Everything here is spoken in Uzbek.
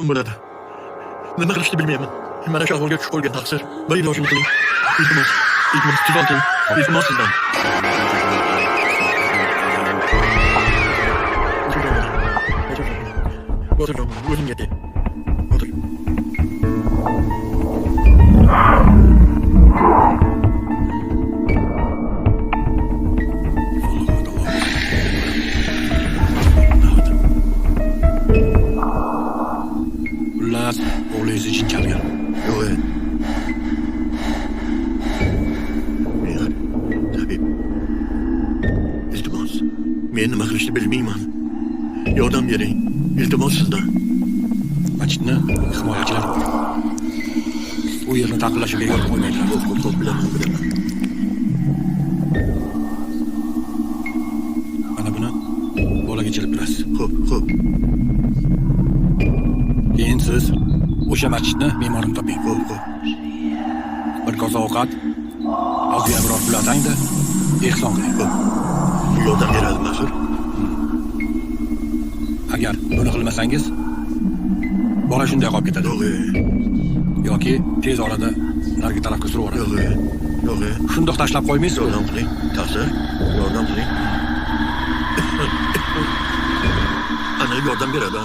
bo'ladi. Nima qilishni bilmayman. Mana shu ahvolga tushib qolgan taqsir. Bir ilojini qiling. Iltimos, tuzoting. Iltimos sizdan. O'tir, o'zimga de. O'tir. Xullas, o'g'lingiz için chalgan. Yo'q. Mehr, tabib. Iltimos, men nima qilishni bilmayman. Yordam bering. Iltimos sizdan. Machitni himoyachilar bor. U yerni taqillashiga yo'l qo'ymaydilar. Xo'p, bilaman. Mana buni bolaga kelib berasiz. Xo'p. Keyin siz o'sha machitni me'morini toping. Xo'p. Bir kosa ovqat, og'ziga biror pul atang-da, ehson qiling. Bu yordam beradimi axir? Agar buni qilmasangiz, bola shunday qolib ketadi. Yoki tez orada narigi tarafga surib yuboradi. Yo'q. Shundoq tashlab qo'ymaysiz-ku. Yordam qiling. Taqsir, yordam qiling. Ana yordam beradi.